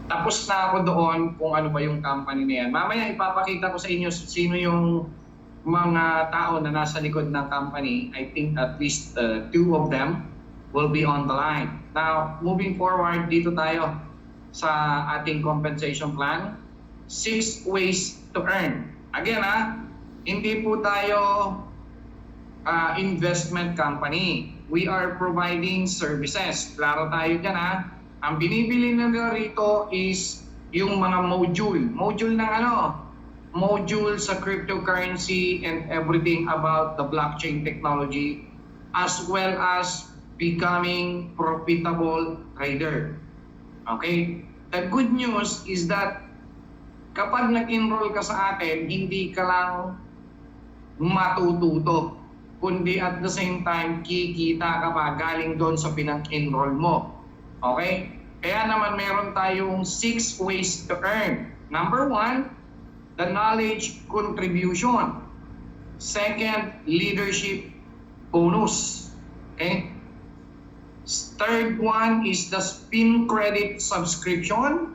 Tapos na ako doon kung ano ba yung company na yan. Mamaya ipapakita ko sa inyo sino yung mga tao na nasa likod ng company. I think at least two of them will be on the line. Now, moving forward, dito tayo sa ating compensation plan. 6 ways to earn. Again, hindi po tayo investment company. We are providing services. Klaro tayo dyan Ang binibili nila rito is yung mga module. Module ng Module sa cryptocurrency and everything about the blockchain technology, as well as becoming profitable trader. Okay? The good news is that kapag nag-enroll ka sa atin, hindi ka lang matututo, kundi at the same time, kikita ka pa galing doon sa pinag-enroll mo. Okay? Kaya naman meron tayong 6 ways to earn. Number 1, the knowledge contribution. Second, leadership bonus. Okay? Third one is the spin credit subscription.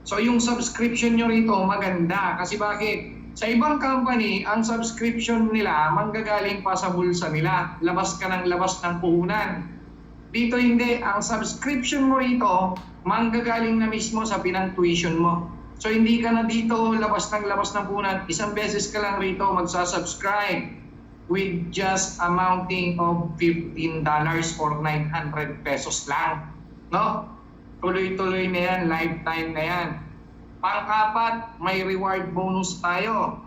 So yung subscription nyo rito maganda. Kasi bakit? Sa ibang company, ang subscription nila manggagaling pa sa bulsa nila. Labas ka ng labas ng puhunan. Dito hindi. Ang subscription mo rito manggagaling na mismo sa pinang-tuition mo. So hindi ka na dito labas ng puhunan. Isang beses ka lang rito magsasubscribe with just amounting of $15 or 900 pesos lang. No? Tuloy-tuloy na yan, lifetime na yan. Pang-apat, may reward bonus tayo.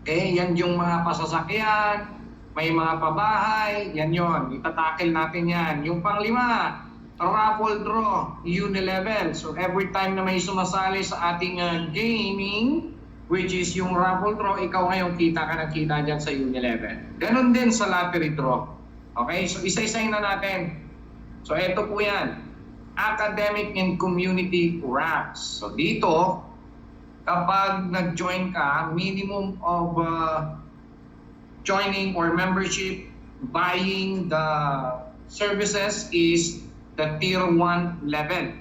Okay, yan yung mga pasasakyan, may mga pabahay, yan yon. Itatakil natin yan. Yung pang-lima, raffle draw, Unilevel. So every time na may sumasali sa ating gaming, which is yung raffle draw, ikaw ngayon kita ka na kita dyan sa Unilevel. Ganon din sa lottery draw. Okay, so isa-isayin na natin. So eto po yan. Academic and community ranks. So dito, kapag nag-join ka, minimum of joining or membership, buying the services is the tier 1 level,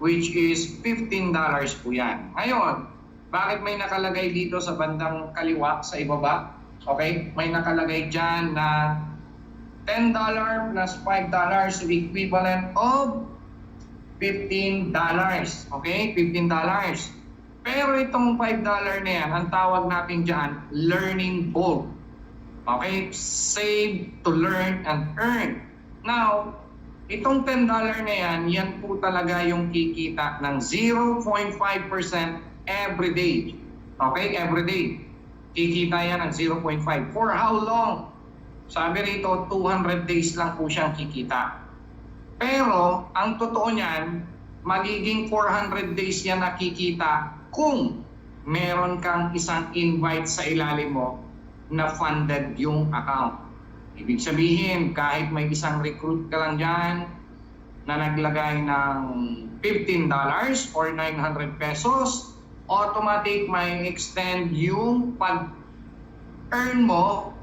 which is $15 po yan. Ngayon, bakit may nakalagay dito sa bandang kaliwa, sa ibaba? Okay, may nakalagay dyan na $10 plus $5 equivalent of $15. Okay? $15. Pero itong $5 na yan, ang tawag natin dyan, learning bulk. Okay? Save to learn and earn. Now, itong $10 na yan, yan po talaga yung kikita ng 0.5% every day. Okay? Every day. Kikita yan ng 0.5. For how long? Sabi rito, 200 days lang po siyang kikita. Pero, ang totoo niyan, magiging 400 days yan nakikita kung meron kang isang invite sa ilalim mo na funded yung account. Ibig sabihin, kahit may isang recruit ka lang dyan na naglagay ng $15 or 900 pesos, automatic may extend yung pag-earn mo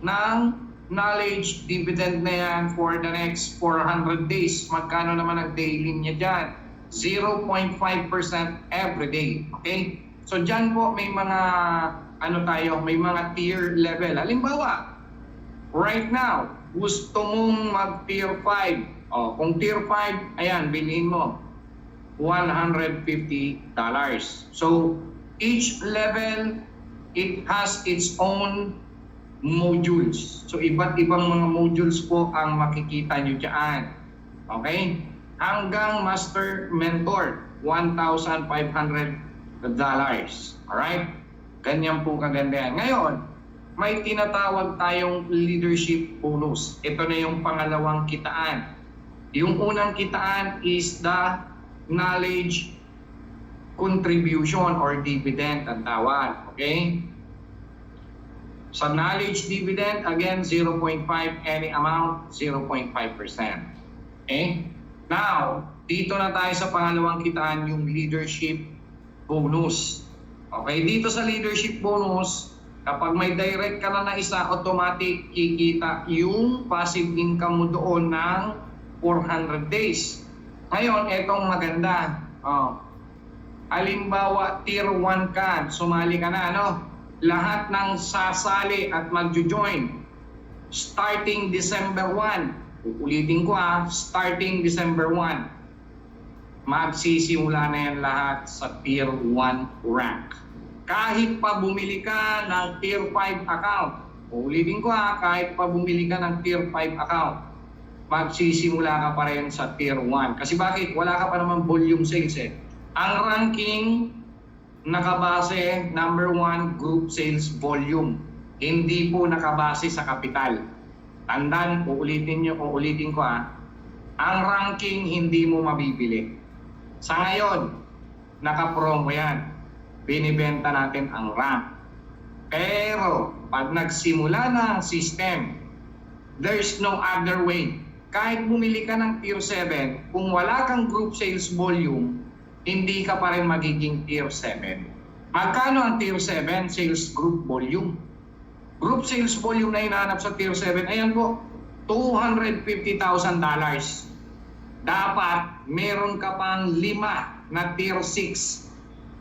ng knowledge dividend na yan for the next 400 days. Magkano naman ang daily niya dyan? 0.5% every day. Okay? So dyan po may mga may mga tier level. Halimbawa, right now, gusto mong mag tier 5. Kung tier 5, ayan, bilhin mo $150. So each level, it has its own modules. So iba't ibang mga modules po ang makikita nyo dyan. Okay? Hanggang master mentor, $1,500. Alright? Ganyan po kaganda yan. Ngayon, may tinatawag tayong leadership bonus. Ito na yung pangalawang kitaan. Yung unang kitaan is the knowledge contribution or dividend ang tawag. Okay? Sa knowledge dividend, again, 0.5, any amount, 0.5%. Okay? Now, dito na tayo sa pangalawang kitaan, yung leadership bonus. Okay? Dito sa leadership bonus, kapag may direct ka na isa, automatic kikita yung passive income mo doon ng 400 days. Ngayon, etong maganda. Oh. Halimbawa, tier 1 ka, sumali ka na, ano? Lahat ng sasali at magjo-join starting December 1. Uulitin ko starting December 1. Magsisimula na yan lahat sa tier 1 rank. Kahit pa bumili ka ng tier 5 account, uulitin ko kahit pa bumili ka ng tier 5 account, magsisimula ka pa rin sa tier 1. Kasi bakit? Wala ka pa naman volume sales eh. Ang ranking nakabase, number 1, group sales volume. Hindi po nakabase sa kapital. Tandaan, uulitin ko ang ranking hindi mo mabibili. Sa ngayon, naka-promo yan. Binibenta natin ang rank. Pero, pag nagsimula na ang system, there's no other way. Kahit bumili ka ng tier 7, kung wala kang group sales volume, hindi ka pa rin magiging tier 7. Magkano ang tier 7 sales group volume? Group sales volume na hinahanap sa tier 7, ayan po, $250,000. Dapat meron ka pang 5 na tier 6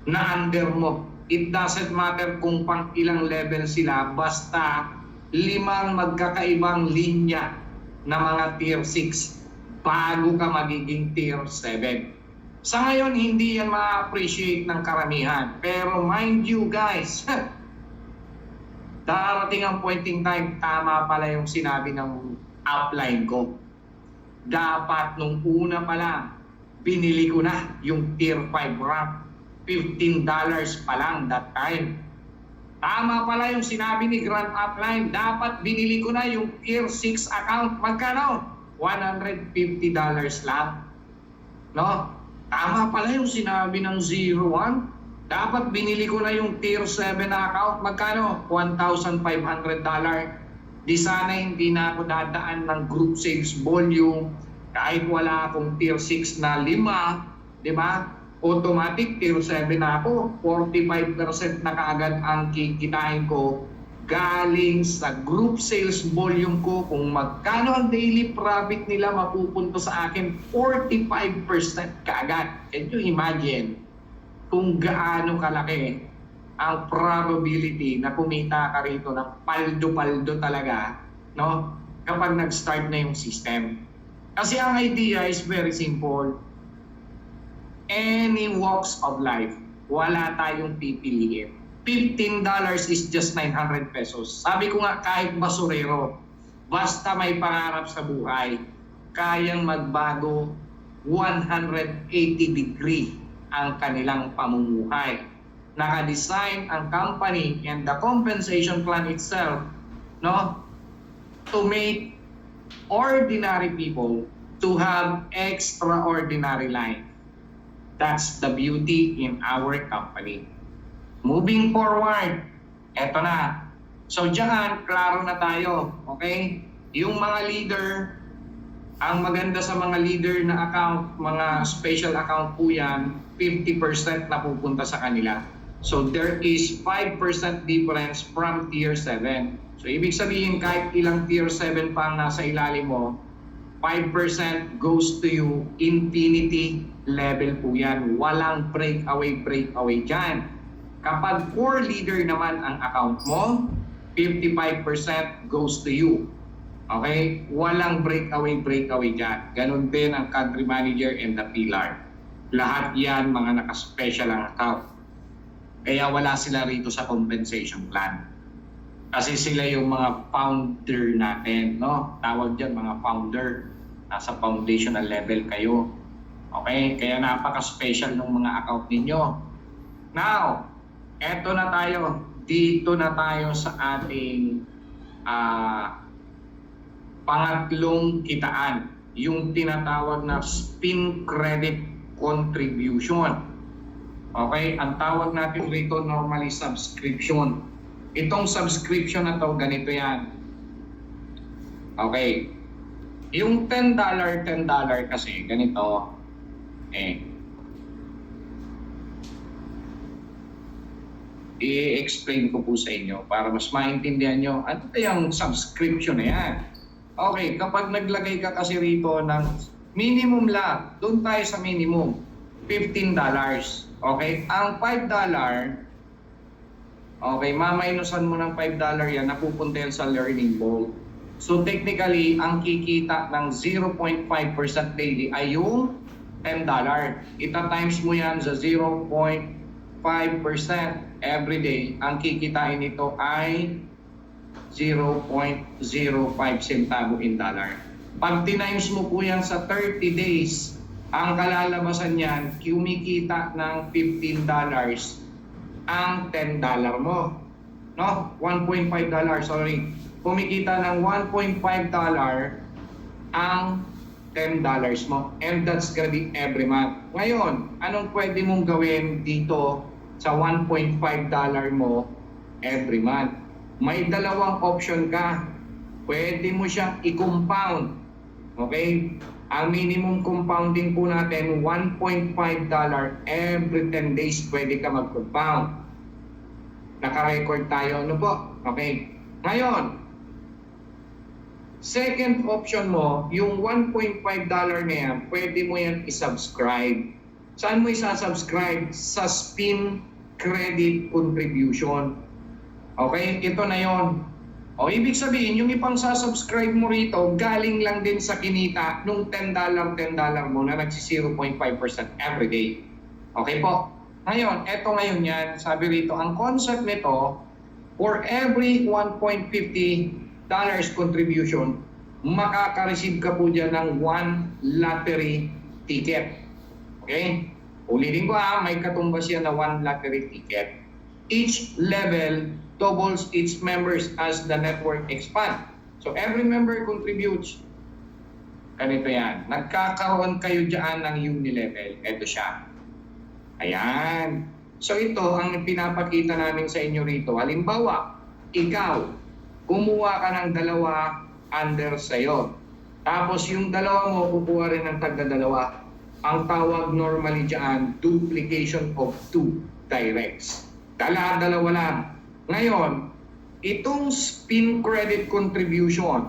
na under mo. It doesn't matter kung pang ilang level sila, basta 5 magkakaibang linya na mga tier 6 bago ka magiging tier 7. Sa ngayon, hindi yan ma-appreciate ng karamihan. Pero mind you guys, darating ang pointing time, tama pala yung sinabi ng upline ko. Dapat nung una pa lang, binili ko na yung tier 5 rank. $15 pa lang that time. Tama pala yung sinabi ni Grand Upline, dapat binili ko na yung tier 6 account. Magkano? $150 lang. No? Tama pala yung sinabi ng 01. Dapat binili ko na yung tier 7 na account. Magkano? $1,500. Di sana hindi na ako dadaan ng group sales volume. Kahit wala akong tier 6 na 5. Di ba? Automatic tier 7 na ako. 45% na kaagad ang kikitain ko galing sa group sales volume ko. Kung magkano ang daily profit nila, mapupunto sa akin 45% kaagad. Can you imagine kung gaano kalaki ang probability na kumita ka rito ng paldo-paldo talaga, no? Kapag nag-start na yung system. Kasi ang idea is very simple. Any walks of life, wala tayong pipiliin. $15 is just 900 pesos. Sabi ko nga, kahit basurero, basta may pangarap sa buhay, kayang magbago 180 degree ang kanilang pamumuhay. Naka-design ang company and the compensation plan itself, no, to make ordinary people to have extraordinary life. That's the beauty in our company. Moving forward, eto na. So diyan, klaro na tayo, okay? Yung mga leader, ang maganda sa mga leader na account, mga special account po yan, 50% na pupunta sa kanila. So there is 5% difference from tier 7. So ibig sabihin, kahit ilang tier 7 pa ang nasa ilalim mo, 5% goes to you, infinity level po yan. Walang breakaway dyan. Kapag core leader naman ang account mo, 55% goes to you. Okay? Walang breakaway dyan. Ganon din ang country manager and the pillar. Lahat yan mga naka-special ang account. Kaya wala sila rito sa compensation plan. Kasi sila yung mga founder natin, no? Tawag dyan mga founder. Nasa foundational level kayo. Okay? Kaya napaka-special ng mga account ninyo. Now, eto na tayo. Dito na tayo sa ating pangatlong kitaan. Yung tinatawag na spin credit contribution. Okay? Ang tawag natin rito normally subscription. Itong subscription na to, ganito yan. Okay. Yung $10 kasi, ganito. I-explain ko po sa inyo para mas maintindihan nyo ano yung subscription na yan. Okay, kapag naglagay ka kasi rito ng Minimum lang. Doon tayo sa minimum. $15. Okay? Ang $5, okay, maminusan mo ng $5 yan, napupunta yan sa learning goal. So technically, ang kikita ng 0.5% daily ay yung $10. Ita-times mo yan sa 0.5% every day. Ang kikitain nito ay 0.05 centavo in dollar. Pag tinimes mo po yan sa 30 days, ang kalalabasan niyan, kumikita ng $15 ang $10 mo. No? $1.5, sorry. Kumikita ng $1.5 ang $10 mo. And that's gonna be every month. Ngayon, anong pwede mong gawin dito sa $1.5 mo every month? May dalawang option ka. Pwede mo siyang i-compound. Okay? Ang minimum compounding po natin, $1.5 every 10 days pwede ka mag-compound. Naka-record tayo, ano po? Okay. Ngayon, second option mo, yung $1.5 na yan, pwede mo yan i-subscribe. Saan mo isa-subscribe? Sa Spin Credit Contribution. Okay? Ito na yon. O, ibig sabihin, yung ipang subscribe mo rito, galing lang din sa kinita nung $10 mo na nagsi 0.5% every day. Okay po? Ngayon, eto ngayon yan, sabi rito, ang concept nito, for every $1.50 contribution, makaka-receive ka po dyan ng 1 lottery ticket. Okay? Ulitin ko may katumbas yan na 1 lottery ticket. Each level doubles its members as the network expand. So every member contributes. Ganito yan. Nagkakaroon kayo dyan ng uni-level. Ito siya. Ayan. So ito ang pinapakita namin sa inyo rito. Halimbawa, ikaw, kumuha ka ng 2 under sa'yo. Tapos yung 2 mo, kukuha rin ng tagda-2. Ang tawag normally dyan, duplication of 2 directs. Dala-dalawa lang. Ngayon, itong spin credit contribution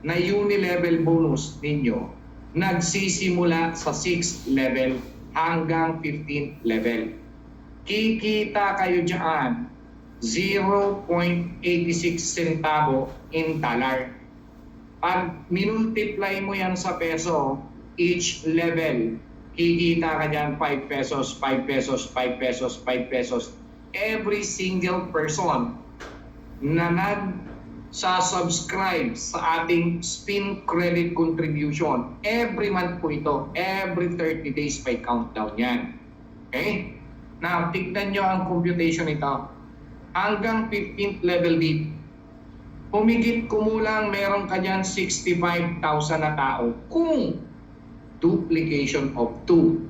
na uni-level bonus ninyo, nagsisimula sa 6th level hanggang 15th level. Kikita kayo dyan 0.86 centavo in dollar. Pag minultiply mo yan sa peso, each level, kikita ka dyan 5 pesos, 5 pesos, 5 pesos, 5 pesos. Every single person na nag-subscribe sa ating spin credit contribution, every month po ito, every 30 days may countdown yan. Okay? Now, tignan nyo ang computation nito. Hanggang 15th level deep, humigit kumulang meron ka dyan 65,000 na tao kung duplication of 2.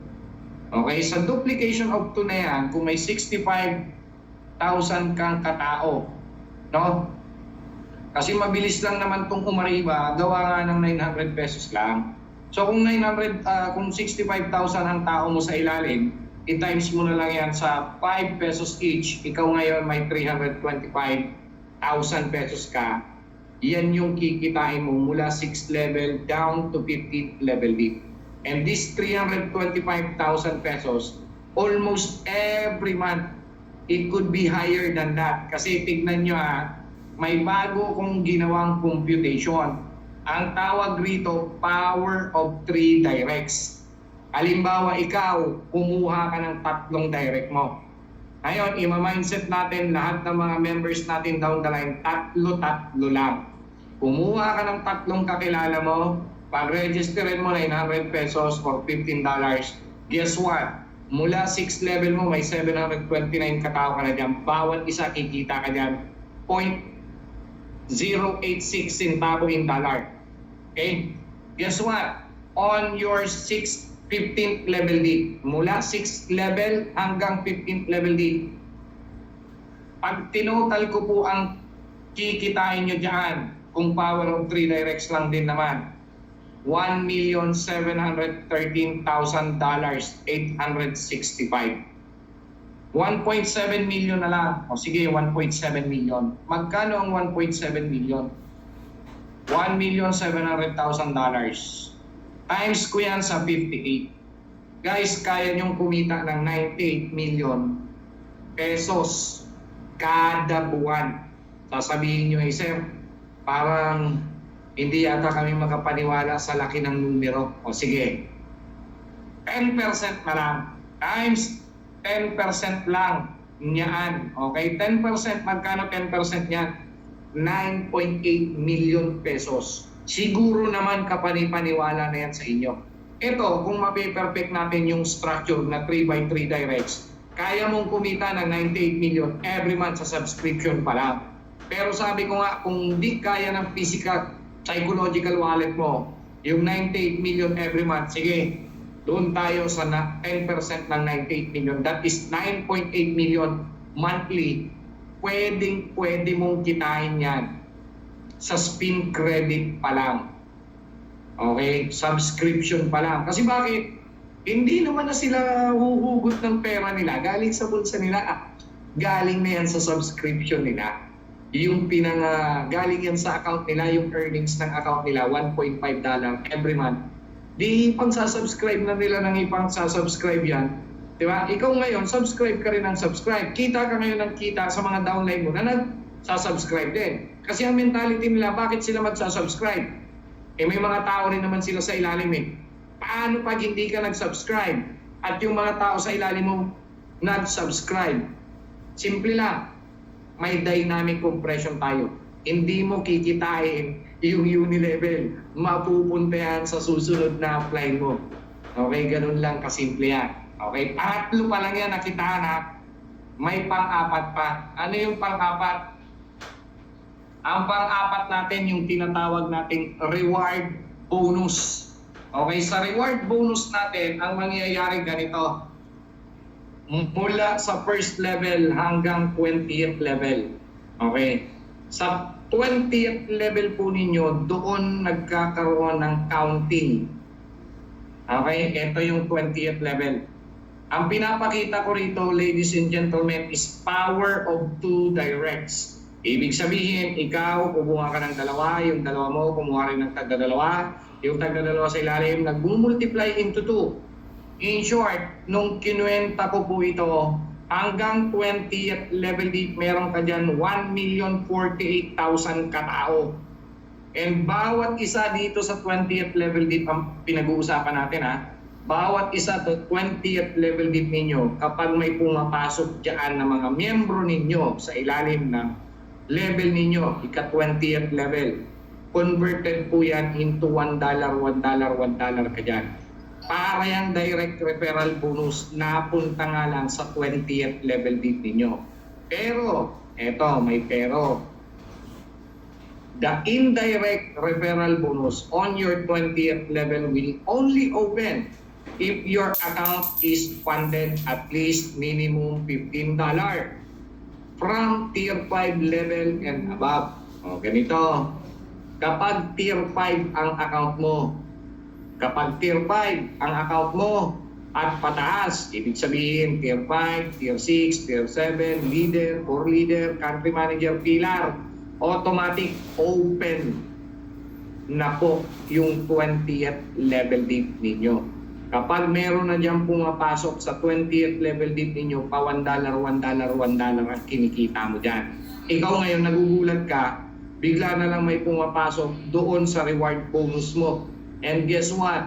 Okay, sa duplication of 2 na yan, kung may 65,000 kang katao, no? Kasi mabilis lang naman itong umariba, gawa nga ng 900 pesos lang. So kung 65,000 ang tao mo sa ilalim, i-times mo na lang yan sa 5 pesos each, ikaw ngayon may 325,000 pesos ka, yan yung kikitain mo mula 6th level down to 15th level deep. And this 325,000 pesos, almost every month, it could be higher than that. Kasi tignan nyo may bago kong ginawang computation. Ang tawag rito, power of 3 directs. Halimbawa, ikaw, kumuha ka ng 3 direct mo. Ngayon, ima-mindset natin lahat ng mga members natin down the line, 3 lang. Kumuha ka ng 3 kakilala mo, pag-registerin mo 900 pesos or $15, guess what? Mula 6th level mo, may 729 katao ka na dyan. Bawat isa kikita ka dyan 0.086 centavo in dollar. Okay? Guess what? On your 15th level D, mula 6th level hanggang 15th level D, pag tinotal ko po ang kikitain nyo dyan, kung power of 3 directs lang din naman, $1,713,865. 1.7 million na lang. O sige, 1.7 million. Magkano ang 1.7 million? $1,700,000. Times ko yan sa 58. Guys, kaya nyong kumita ng 98 million pesos kada buwan. Sasabihin nyo, sir, parang hindi yata kami makapaniwala sa laki ng numero. O sige, 10% na lang. Times 10% lang niyaan. Okay, 10%, magkano 10% niyan? 9.8 million pesos. Siguro naman kapanipaniwala na yan sa inyo. Ito, kung mape-perfect natin yung structure na 3x3 directs, kaya mong kumita ng 98 million every month sa subscription pa lang. Pero sabi ko nga, kung di kaya ng physical, psychological wallet mo, yung 98 million every month, sige, doon tayo sa 10% ng 98 million. That is 9.8 million monthly. Pwede mong kitain yan sa spin credit pa lang. Okay? Subscription pa lang. Kasi bakit? Hindi naman na sila huhugot ng pera nila. Galing sa bulsa nila. Galing na yan sa subscription nila. Yung galing yan sa account nila, yung earnings ng account nila, $1.5 every month. Di pang-subscribe na nila ng ipang-subscribe yan. Diba? Ikaw ngayon, subscribe ka rin ng subscribe. Kita ka ngayon ng kita sa mga downline mo na nag-subscribe din. Kasi ang mentality nila, bakit sila mag-subscribe? May mga tao rin naman sila sa ilalim eh. Paano pag hindi ka nag-subscribe at yung mga tao sa ilalim mo nag-subscribe? Simple lang, may dynamic compression tayo. Hindi mo kikitain yung uni-level. Mapupunta yan sa susunod na apply mo. Okay, ganun lang kasimple yan. Okay, pangatlo pa lang yan nakitaan ha. May pang-apat pa. Ano yung pang-apat? Ang pang-apat natin yung tinatawag nating reward bonus. Okay, sa reward bonus natin, ang mangyayari ganito. Mula sa first level hanggang 20th level. Okay. Sa 20th level po ninyo, doon nagkakaroon ng counting. Okay, ito yung 20th level. Ang pinapakita ko rito, ladies and gentlemen, is power of 2 directs. Ibig sabihin, ikaw, kumuha ka ng dalawa, yung dalawa mo, kumuha rin ng tagdadalawa, yung tagdadalawa sa ilalim, nag-multiply into 2. In short, nung kinuwenta ko po ito, hanggang 20th level deep, meron ka dyan 1,048,000 katao. And bawat isa dito sa 20th level deep, ang pinag-uusapan natin ha, bawat isa to 20th level deep ninyo, kapag may pumapasok dyan ng mga miyembro ninyo sa ilalim ng level ninyo, ika-20th level, converted po yan into $1, $1, $1 ka dyan. Para yung direct referral bonus, napunta nga lang sa 20th level deep ninyo. Pero, eto, may pero. The indirect referral bonus on your 20th level will only open if your account is funded at least minimum $15 from tier 5 level and above. O, ganito. Kapag tier 5 ang account mo, kapag tier 5 ang account mo at pataas, ibig sabihin tier 5, tier 6, tier 7, leader, core leader, country manager, pillar, automatic open na po yung 20th level deep ninyo. Kapag meron na dyan pumapasok sa 20th level deep ninyo, pa $1, $1, $1 ang kinikita mo dyan. Ikaw ngayon nagugulat ka, bigla na lang may pumapasok doon sa reward bonus mo. And guess what?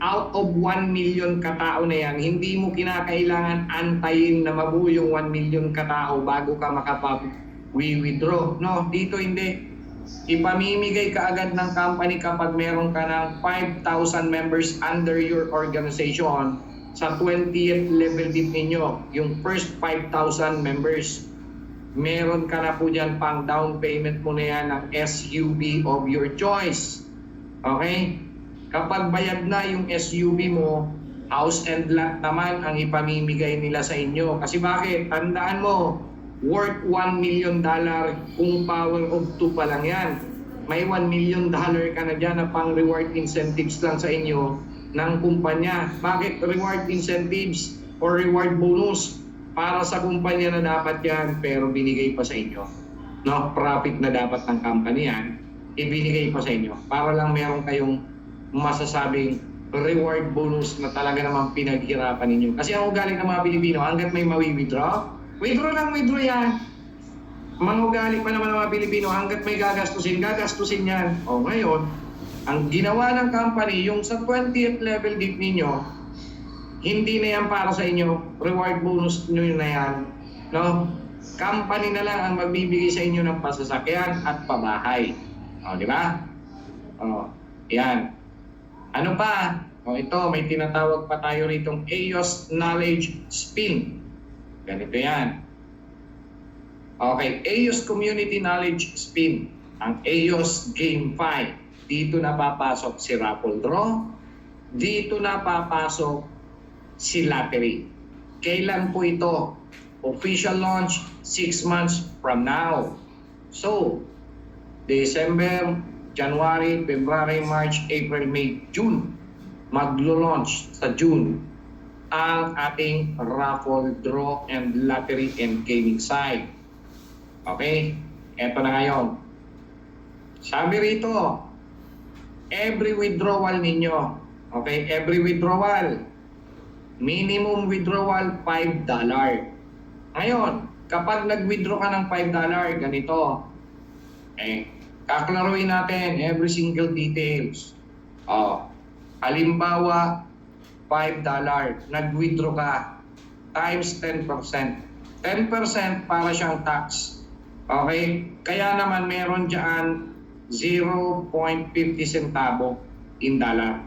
Out of 1 million katao na yan, hindi mo kinakailangan antayin na mabuo yung 1 million katao bago ka makapag-withdraw. No, dito hindi. Ipamimigay ka agad ng company kapag meron ka ng 5,000 members under your organization sa 20th level deep ninyo. Yung first 5,000 members, meron ka na po dyan pang down payment mo na yan ng SUV of your choice. Okay? Kapag bayad na yung SUV mo, house and lot naman ang ipamimigay nila sa inyo. Kasi bakit? Tandaan mo, worth $1 million kung power of 2 pa lang yan. May $1 million ka na dyan na pang reward incentives lang sa inyo ng kumpanya. Bakit reward incentives or reward bonus? Para sa kumpanya na dapat yan, pero binigay pa sa inyo. No, profit na dapat ng company yan, ibinigay pa sa inyo. Para lang meron kayong masasabing reward bonus na talaga naman pinaghirapan ninyo. Kasi ang ugali ng mga Pilipino, hanggat may mawi-withdraw, withdraw lang, withdraw yan. Mga ugali pa naman ng mga Pilipino, hanggat may gagastusin, gagastusin yan. O ngayon, ang ginawa ng company, yung sa 20th level dip ninyo, hindi na yan para sa inyo, reward bonus nyo na yan. No? Company na lang ang magbibigay sa inyo ng pasasakyan at pabahay. O, di ba? O, yan. Ano pa? O ito, may tinatawag pa tayo ritong EOS Knowledge Spin. Ganito yan. Okay, EOS Community Knowledge Spin. Ang EOS Game 5. Dito na papasok si Raffle Draw. Dito na papasok si Lottery. Kailan po ito? Official launch 6 months from now. So, December, January, February, March, April, May, June. Maglo-launch sa June ang ating raffle, draw, and lottery and gaming site. Okay? Eto na ngayon. Sabi rito, every withdrawal ninyo, okay? Every withdrawal, minimum withdrawal $5. Ngayon, kapag nag-withdraw ka ng $5, ganito, kaklaruin natin every single details. Halimbawa, $5, nag-withdraw ka, times 10%. 10% para siyang tax. Okay? Kaya naman meron dyan 0.50 centavo in dollar.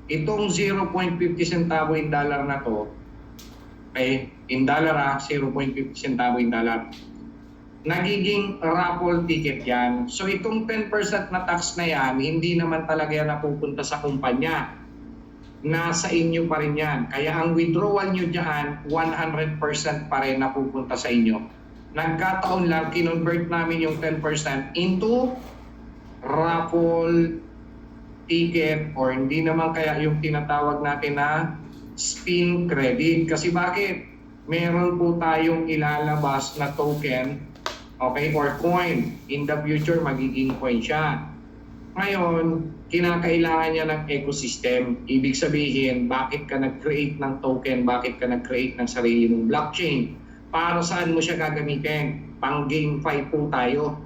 Itong 0.50 centavo in dollar na to, okay, in dollar 0.50 centavo in dollar, nagiging raffle ticket yan. So itong 10% na tax na yan, hindi naman talaga yan napupunta sa kumpanya. Nasa inyo pa rin yan. Kaya ang withdrawal nyo dyan, 100% pa rin napupunta sa inyo. Nagkataon lang, kinonvert namin yung 10% into raffle ticket or hindi naman kaya yung tinatawag natin na spin credit. Kasi bakit? Meron po tayong ilalabas na token, okay, or coin. In the future, magiging coin siya. Ngayon, kinakailangan niya ng ecosystem. Ibig sabihin, bakit ka nag-create ng token, bakit ka nag-create ng sarili mong blockchain? Para saan mo siya gagamitin? Pang GameFi po tayo.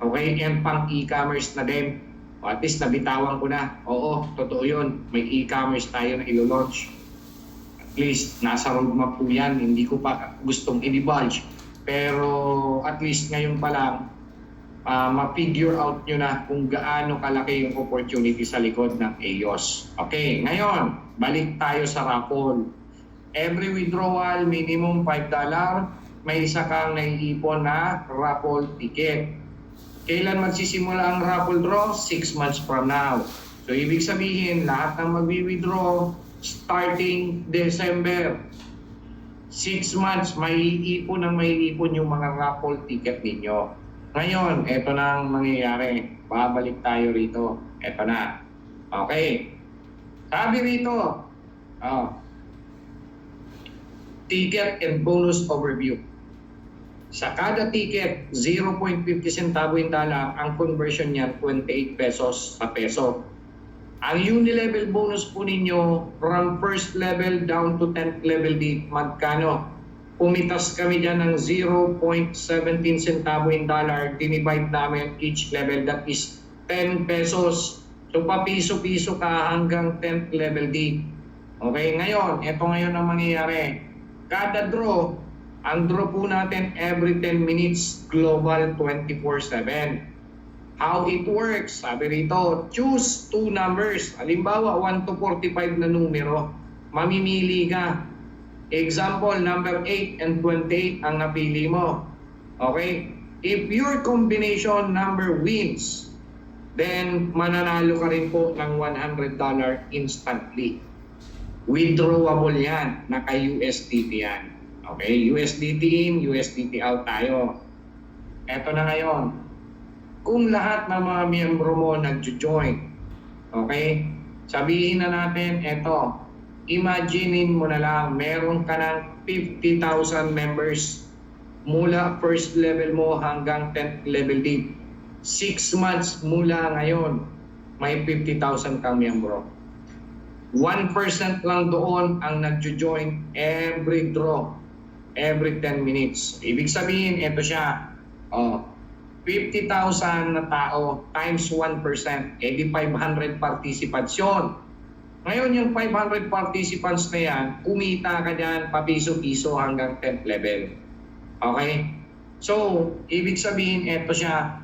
Okay? And pang e-commerce na din. O at least nabitawan ko na. Oo, totoo yun. May e-commerce tayo na ilo-launch. At least, nasa roadmap po yan. Hindi ko pa gustong i-divulge. Pero at least ngayon pa lang, ma-figure out nyo na kung gaano kalaki yung opportunity sa likod ng EOS. Okay, ngayon, balik tayo sa raffle. Every withdrawal, minimum $5, may isa kang naiipon na raffle ticket. Kailan magsisimula ang raffle draw? 6 months from now. So, ibig sabihin, lahat ng mag-withdraw starting December, 6 months, may ipon yung mga raffle ticket ninyo. Ngayon, eto na ang mangyayari. Babalik tayo rito. Eto na. Okay. Sabi rito, ticket and bonus overview. Sa kada ticket, 0.50 centavo in dollar, ang conversion niya 28 pesos sa peso. Ang uni-level bonus po ninyo from first level down to 10th level di magkano? Pumitas kami dyan ng 0.17 centavo in dollar, dinivide namin each level, that is 10 pesos. So papiso-piso ka hanggang 10th level D. Okay, ngayon, ito ngayon ang mangyayari. Kada draw, ang draw po natin every 10 minutes, global 24/7. How it works? Sabi rito, choose 2 numbers. Halimbawa, 1 to 45 na numero, mamimili ka. Example, number 8 and 28 ang napili mo. Okay? If your combination number wins, then mananalo ka rin po ng $100 instantly. Withdrawable yan. Naka-USDT yan. Okay? USDT in, USDT out tayo. Eto na ngayon. Kung lahat ng mga miyembro mo nag-join, okay? Sabihin na natin, eto, imaginein mo na lang, meron ka ng 50,000 members mula first level mo hanggang 10th level D. 6 months mula ngayon, may 50,000 kang miyembro. 1% lang doon ang nagjo-join every draw, every 10 minutes. Ibig sabihin, ito siya, 50,000 na tao times 1%, edi 500 participants yun. Ngayon, yung 500 participants na yan, kumita ka dyan papiso-piso hanggang 10th level. Okay? So, ibig sabihin, ito siya,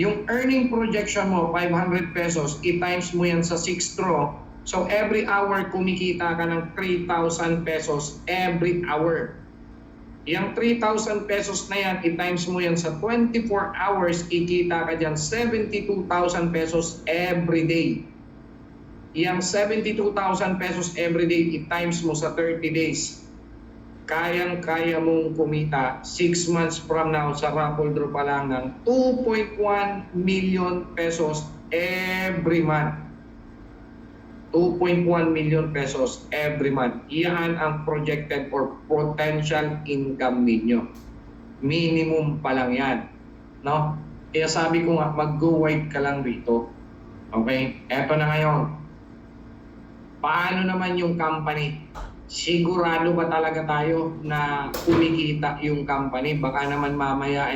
yung earning projection mo, 500 pesos, i-times mo yan sa 6 draw. So, every hour, kumikita ka ng 3,000 pesos every hour. Yung 3,000 pesos na yan, i-times mo yan sa 24 hours, ikita ka dyan 72,000 pesos every day. Yung 72,000 pesos every day, i-times mo sa 30 days. Kayang-kaya mong kumita 6 months from now sa raffle draw pa lang ng 2.1 million pesos every month. 2.1 million pesos every month. Iyan ang projected or potential income ninyo. Minimum pa lang yan. No? Kaya sabi ko nga, mag-go wide ka lang rito. Okay? Eto na ngayon. Paano naman yung company? Sigurado ba talaga tayo na kumikita yung company? Baka naman mamaya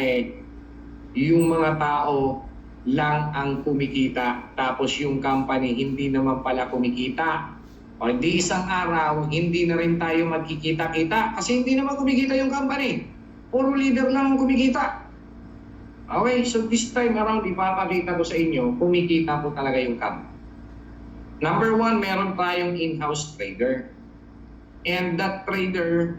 yung mga tao lang ang kumikita, tapos yung company hindi naman pala kumikita. O di isang araw, hindi na rin tayo magkikita-kita kasi hindi naman kumikita yung company. Puro leader lang ang kumikita. Okay, so this time around, ipapakita ko sa inyo, kumikita po talaga yung company. Number 1, meron tayong in-house trader. And that trader,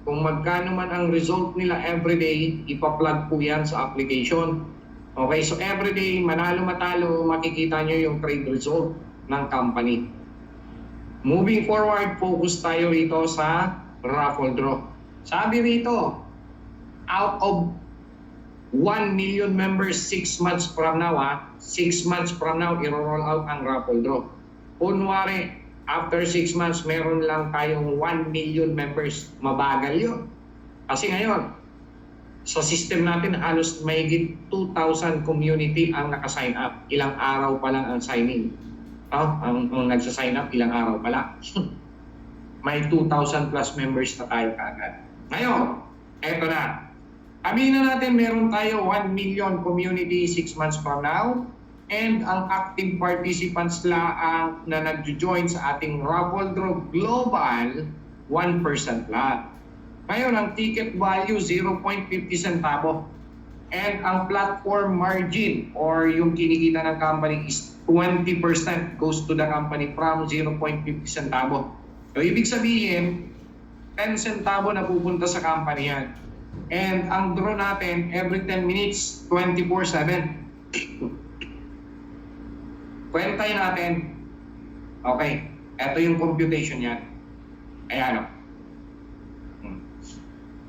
kung magkano man ang result nila everyday, ipa-plug po yan sa application. Okay, so everyday, manalo-matalo, makikita nyo yung trade result ng company. Moving forward, focus tayo rito sa raffle draw. Sabi rito, out of 1 million members 6 months from now, 6 months from now, i-roll out ang raffle draw. Kunwari, after 6 months, meron lang tayong 1 million members. Mabagal yun. Kasi ngayon, sa system natin, halos mahigit 2,000 community ang naka-sign up. Ilang araw pa lang ang signing. Ang nagsa-sign up, ilang araw pa lang. May 2,000 plus members na tayo kaagad. Ngayon, eto na. Aminin natin, meron tayo 1 million community 6 months from now. And ang active participants lang na nag-join sa ating raffle draw global, 1% lang. Ngayon, ang ticket value, 0.50 centavo. And ang platform margin or yung kinikita ng company is 20% goes to the company from 0.50 centavo. So, ibig sabihin, 10 centavo na pupunta sa company yan. And ang draw natin, every 10 minutes, 24/7. Kwentay natin. Okay, ito yung computation yan. Ayan o.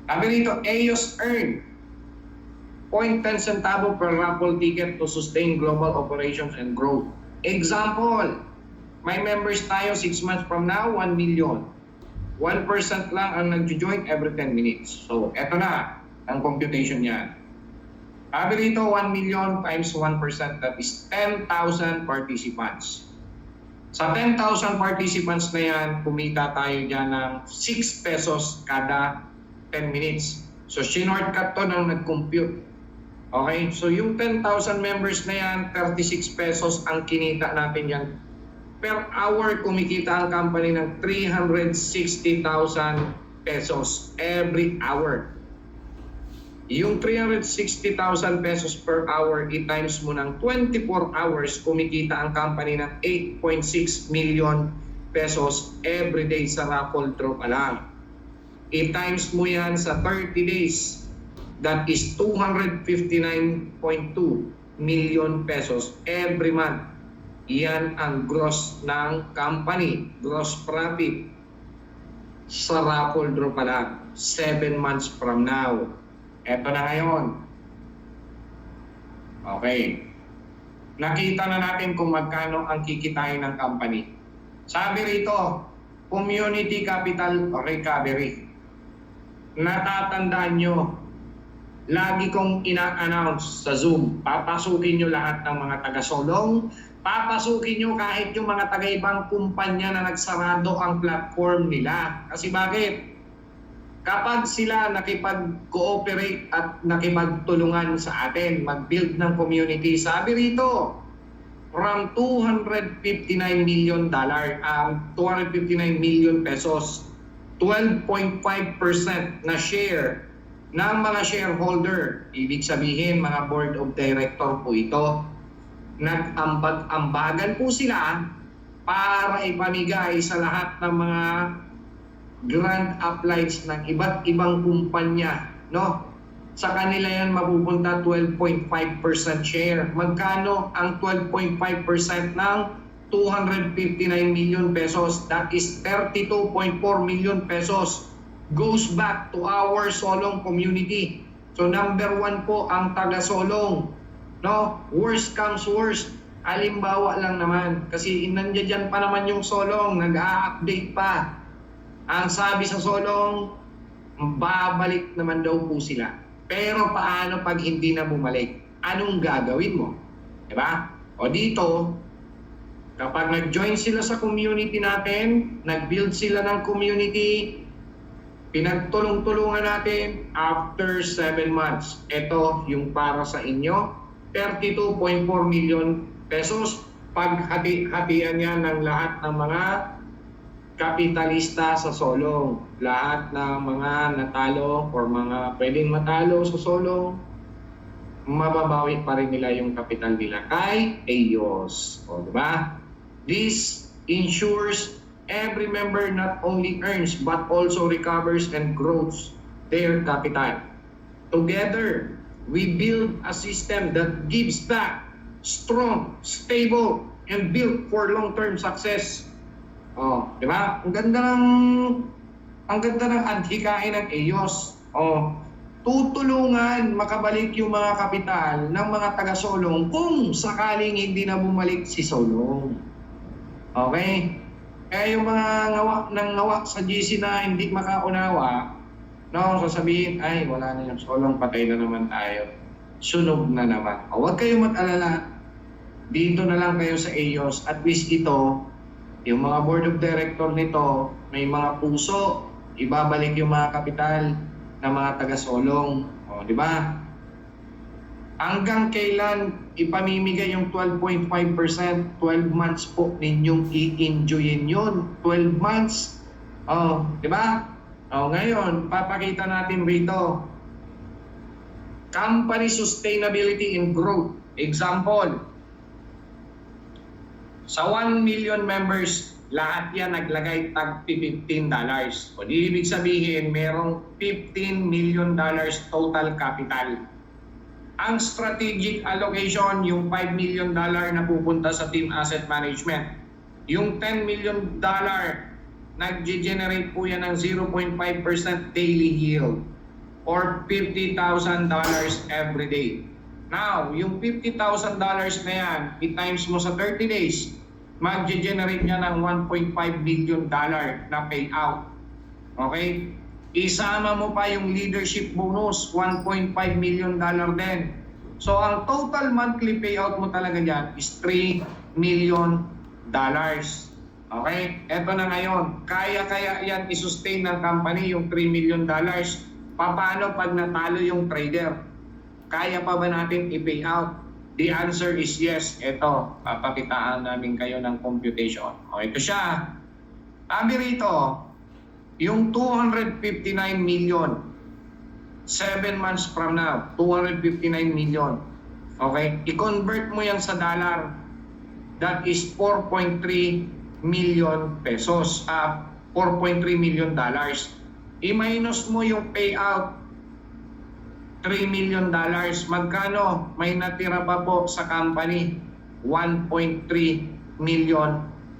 Sabi rito, EOS earn 0.10 centavo per raffle ticket to sustain global operations and growth. Example, may members tayo 6 months from now, 1 million. 1% lang ang nag-join every 10 minutes. So, eto na ang computation niya. Sabi rito, 1 million times 1%, that is 10,000 participants. Sa 10,000 participants na yan, kumita tayo dyan ng 6 pesos kada 10 minutes. So, sinortcut to nang nag-compute. Okay? So, yung 10,000 members na yan, 36 pesos ang kinita natin yan. Per hour, kumikita ang company ng 360,000 pesos every hour. Yung 360,000 pesos per hour, i-times mo ng 24 hours, kumikita ang company ng 8.6 million pesos every day sa raffle draw pa lang. I-times mo yan sa 30 days. That is 259.2 million pesos every month. Yan ang gross ng company, gross profit sa raffle draw pa lang, 7 months from now. Eto na ngayon. Okay. Nakita na natin kung magkano ang kikitain ng company. Sabi rito, community capital recovery. Natatandaan nyo, lagi kong ina-announce sa Zoom, papasukin nyo lahat ng mga taga-Solong, papasukin nyo kahit yung mga taga-ibang kumpanya na nagsarado ang platform nila. Kasi bakit? Kapag sila nakipag-cooperate at nakipagtulungan sa atin, mag-build ng community, sabi rito, from 259 million pesos, 12.5% na share ng mga shareholder. Ibig sabihin, mga board of director po ito. Nag-ambag-ambagan po sila para ipamigay sa lahat ng mga grand uplights ng iba't ibang kumpanya, no? Sa kanila yan mapupunta 12.5% share. Magkano ang 12.5% ng 259 million pesos? That is 32.4 million pesos. Goes back to our Solong community. So number 1 po ang taga Solong. No, worst comes worst. Halimbawa lang naman, kasi nandiyan pa naman yung Solong, nag-a-update pa. Ang sabi sa Solong, babalik naman daw po sila. Pero paano pag hindi na bumalik? Anong gagawin mo? Diba? O dito, kapag nag-join sila sa community natin, nag-build sila ng community, pinagtulong-tulungan natin after 7 months. Ito yung para sa inyo. 32.4 million pesos paghati-hatian niya ng lahat ng mga kapitalista sa Solong. Lahat ng mga natalo or mga pwedeng matalo sa Solong, mababawi pa rin nila yung kapital nila kay EOS. O, diba? This ensures every member not only earns but also recovers and grows their capital. Together, we build a system that gives back, strong, stable, and built for long-term success. Oh, di ba? Ang ganda ng adhikain ng EOS. Oh, tutulungan makabalik yung mga kapital ng mga taga-Solong kung sakaling hindi na bumalik si Solong. Okay? Kaya yung mga ngawa sa GC na hindi makaunawa, no, sasabihin, ay, wala na yung Solong, patay na naman tayo. Sunog na naman. O, huwag kayong mag-alala. Dito na lang kayo sa EOS. At least ito, yung mga board of director nito, may mga puso, ibabalik yung mga kapital ng mga taga-Solong. O, di ba? Hanggang kailan ipamimigay yung 12.5%? 12 months po ninyong i-enjoyin yun. 12 months. O, di ba? O, ngayon, papakita natin rito. Company sustainability and growth. Example, sa 1 million members, lahat yan naglagay tag $15. O di ibig sabihin, merong $15 million total capital. Ang strategic allocation, yung $5 million na pupunta sa team asset management. Yung $10 million, nag-generate po yan ng 0.5% daily yield or $50,000 every day. Now, yung $50,000 na yan, i-times mo sa 30 days, mag-generate niya ng $1.5 million na payout. Okay? Isama mo pa yung leadership bonus, $1.5 million din. So, ang total monthly payout mo talaga dyan is $3 million. Okay? Eto na ngayon. Kaya yan i-sustain ng company yung $3 million. Paano pag natalo yung trader? Kaya pa ba natin i-pay out? The answer is yes. Ito, papakitaan namin kayo ng computation. O, ito siya. Sabi rito, yung 259 million, 7 months from now, 259 million. Okay? I-convert mo yan sa dollar. That is 4.3 million pesos. 4.3 million dollars. I-minus mo yung payout, $3 million. Magkano? May natira pa po sa company, $1.3 million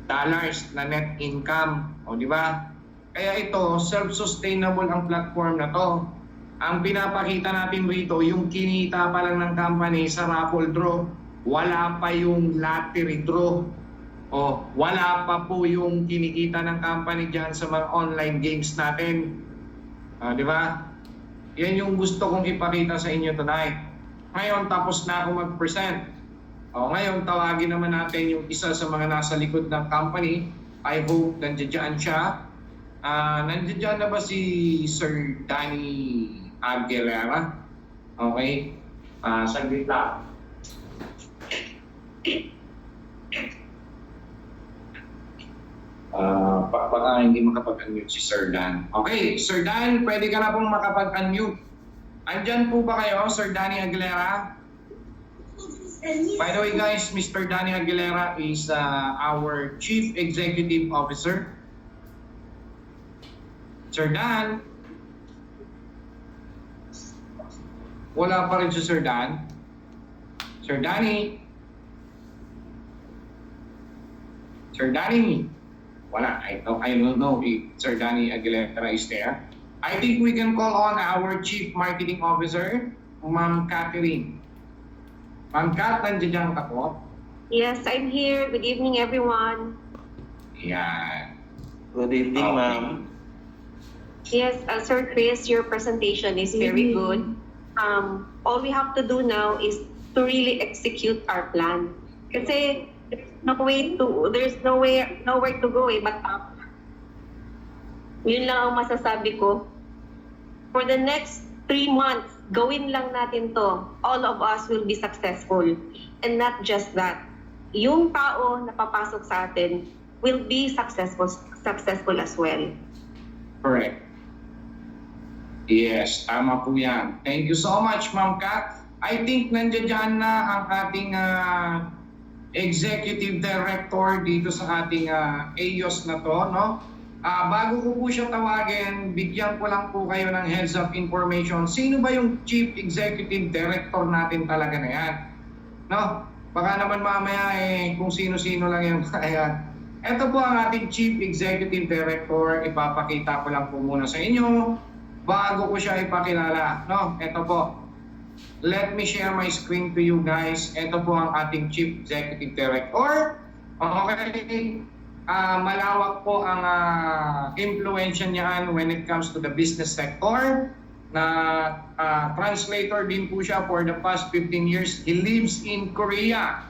na net income. O, di ba? Kaya ito, self-sustainable ang platform na to. Ang pinapakita natin rito, yung kinita pa lang ng company sa raffle draw, wala pa yung lottery draw. O, wala pa po yung kinikita ng company dyan sa mga online games natin. Di ba? Yan yung gusto kong ipakita sa inyo tonight. Ngayon, tapos na ako mag-present. O ngayon, tawagin naman natin yung isa sa mga nasa likod ng company. I hope nandiyan siya. Nandiyan na ba si Sir Danny Aguilera? Okay. Saglit lang. Baka hindi makapag-unmute si Sir Dan. Okay, Sir Dan, pwede ka na pong makapag-unmute. Andyan po ba kayo, Sir Danny Aguilera? By the way guys, Mr. Danny Aguilera is our Chief Executive Officer. Sir Dan? Wala pa rin si Sir Dan. Sir Danny? Sir Danny? Wala. I don't know if Sir Danny Aguilera is there. I think we can call on our Chief Marketing Officer, Ma'am Catherine. Ma'am Kat, nandiyan ka po? Yes, I'm here. Good evening, everyone. Yan. Good evening, ma'am. Yes, Sir Chris, your presentation is very good. All we have to do now is to really execute our plan. Kasi there's nowhere to go but up. Yun lang ang masasabi ko. For the next 3 months, gawin lang natin to. All of us will be successful. And not just that. Yung tao na papasok sa atin will be successful as well. Correct. Yes, tama po yan. Thank you so much, Ma'am Kat. I think nandiyan na ang ating Executive Director dito sa ating AYOS na to, no? Bago ko po siya tawagin, bigyan ko lang po kayo ng heads up information. Sino ba yung Chief Executive Director natin talaga na yan? No? Baka naman mamaya kung sino-sino lang yung ayan. Ito po ang ating Chief Executive Director. Ipapakita ko lang po muna sa inyo bago ko siya ipakilala. No? Ito po. Let me share my screen to you guys. Ito po ang ating Chief Executive Director. Okay. Malawak po ang influensya niyan when it comes to the business sector. Na translator din po siya for the past 15 years. He lives in Korea.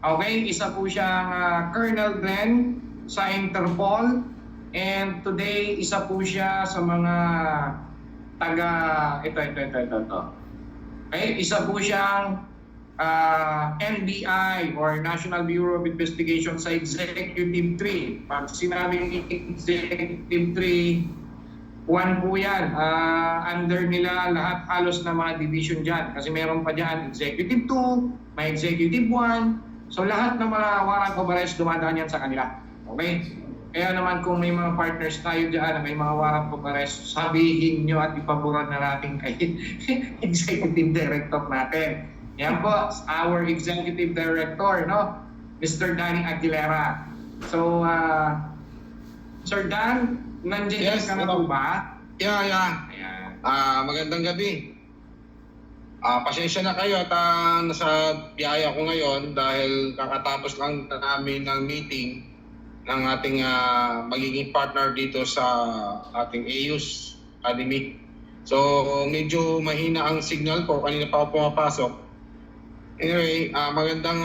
Okay, isa po siyang Colonel Glenn sa Interpol. And today, isa po siya sa mga ito. Okay, isa po siyang NBI or National Bureau of Investigation sa Executive 3. Pag sinabing Executive 3, one po yan. Under nila lahat halos na mga division dyan. Kasi meron pa dyan Executive 2, may Executive 1. So lahat ng mga warrant of arrest dumadaan yan sa kanila. Okay? Kaya naman kung may mga partners tayo dyan na may mga warrant of arrest, sabihin nyo at ipaboran na natin kay Executive Director natin. Yan po, our Executive Director, no? Mr. Danny Aguilera. So, Sir Dan, nandiyan Yes, ka na po ba? Yeah. Ayan. Magandang gabi. Pasensya na kayo at nasa biyaya ko ngayon dahil kakatapos lang namin ng meeting ng ating magiging partner dito sa ating AYOS Academy. So, medyo mahina ang signal ko. Kanina pa ako pumapasok. Anyway, magandang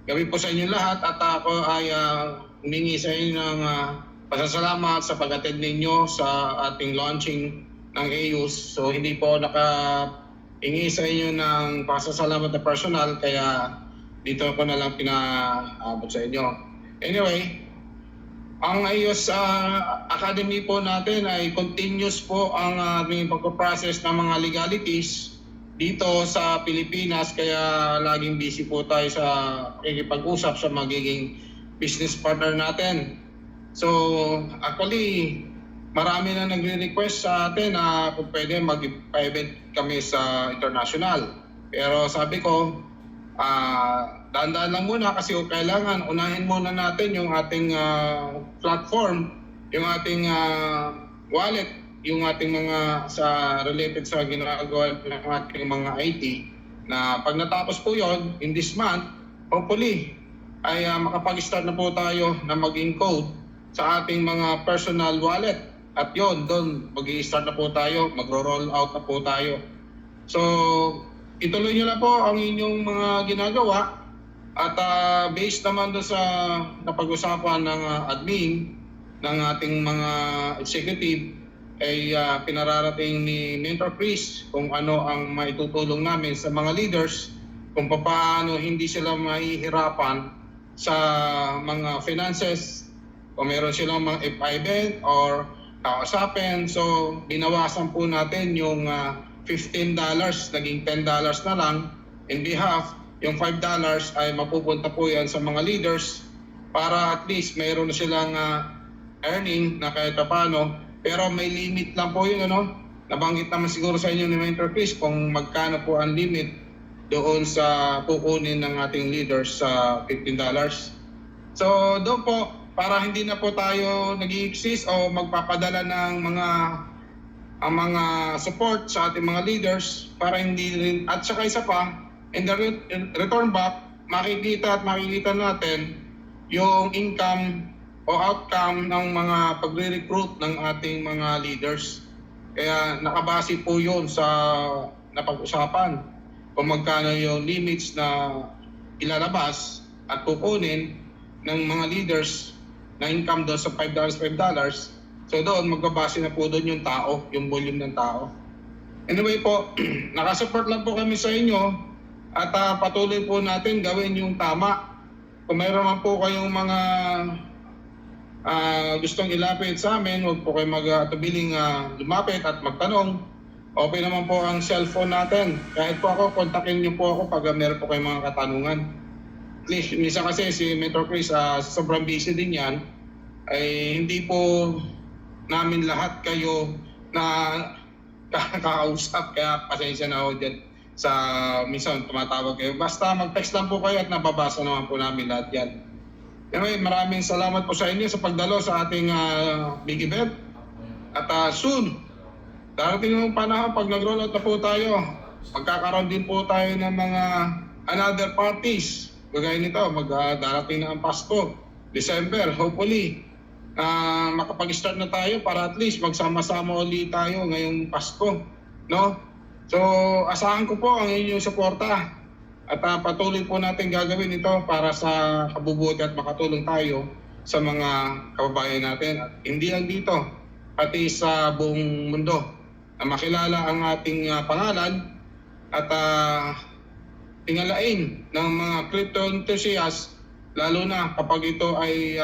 gabi po sa inyo lahat at ako ay humingi sa inyo ng pasasalamat sa pag-attend ninyo sa ating launching ng AYOS. So, hindi po nakahingi sa inyo ng pasasalamat na personal kaya dito ako na lang pinaabot sa inyo. Anyway, ang AYOS Academy po natin ay continuous po ang aming pagpaprocess ng mga legalities dito sa Pilipinas kaya laging busy po tayo sa pakikipag-usap sa magiging business partner natin. So actually marami na nagre-request sa atin na kung pwede mag-event kami sa international. Pero sabi ko, dahan-dahan lang muna kasi kailangan unahin muna natin yung ating platform, yung ating wallet, yung ating mga related sa ginagawa ng ating mga IT na pag natapos po yon in this month, hopefully ay makapag-start na po tayo na mag-encode sa ating mga personal wallet at yon doon mag-i-start na po tayo, magro-roll out na po tayo. So ituloy nyo na po ang inyong mga ginagawa At based naman doon sa napag-usapan ng admin ng ating mga executive, ay pinararating ni Mentor Chris kung ano ang maitutulong namin sa mga leaders, kung paano hindi sila mahihirapan sa mga finances, kung meron silang mga event or kausapin. So binawasan po natin yung $15, naging $10 na lang in behalf. Yung $5 ay mapupunta po yan sa mga leaders para at least mayroon na silang earning na kahit paano. Pero may limit lang po yun, ano? Nabanggit naman siguro sa inyo ni Mentor Chris kung magkano po ang limit doon sa kukunin ng ating leaders sa $15. So doon po, para hindi na po tayo nag-i-exist o magpapadala ng mga support sa ating mga leaders, para hindi rin, at saka isa pa, in the return back, makikita natin yung income o outcome ng mga pagre-recruit ng ating mga leaders. Kaya nakabase po yun sa napag-usapan kung magkano yung limits na ilalabas at kukunin ng mga leaders na income doon sa $5. So doon, magbabase na po doon yung tao, yung volume ng tao. Anyway po, nakasupport lang po kami sa inyo. At patuloy po natin gawin yung tama. Kung mayroon man po kayong mga gustong ilapit sa amin, huwag po kayo mag-atubiling lumapit at magtanong. Open naman po ang cellphone natin. Kahit po ako, kontakin niyo po ako pag meron po kayong mga katanungan. Please, minsan kasi si Mentor Chris, sobrang busy din yan, ay hindi po namin lahat kayo na kakausap. Kaya pasensya na ako dyan sa minsan tumatawag kayo. Basta mag-text lang po kayo at nababasa naman po namin lahat yan. Anyway, maraming salamat po sa inyo sa pagdalo sa ating big event. At soon, darating yung panahon pag nag-roll out na po tayo, magkakaroon din po tayo ng mga another parties. Kagaya nito, darating na ang Pasko, December, hopefully. Makapag-start na tayo para at least magsama-sama ulit tayo ngayong Pasko. No? So, asahan ko po ang inyong suporta at patuloy po natin gagawin ito para sa kabubuti at makatulong tayo sa mga kababayan natin. At hindi lang dito, pati sa buong mundo na makilala ang ating pangalan at tingalain ng mga crypto enthusiasts, lalo na kapag ito ay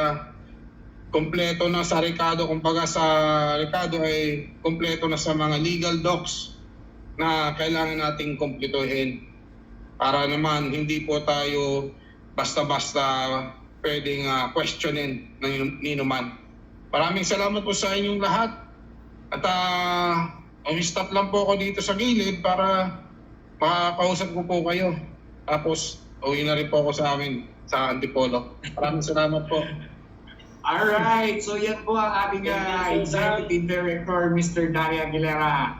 kompleto na sa rekado, kumbaga sa rekado ay kompleto na sa mga legal docs na kailangan nating kumpletuhin para naman hindi po tayo basta-basta pwedeng questionin ng ninuman. Maraming salamat po sa inyong lahat at stop lang po ako dito sa gilid para makausap ko po kayo. Tapos uwi na rin po ako sa amin sa Antipolo. Maraming salamat po. Alright, so yan po ang ating Executive Director, Mr. Daria Aguilera.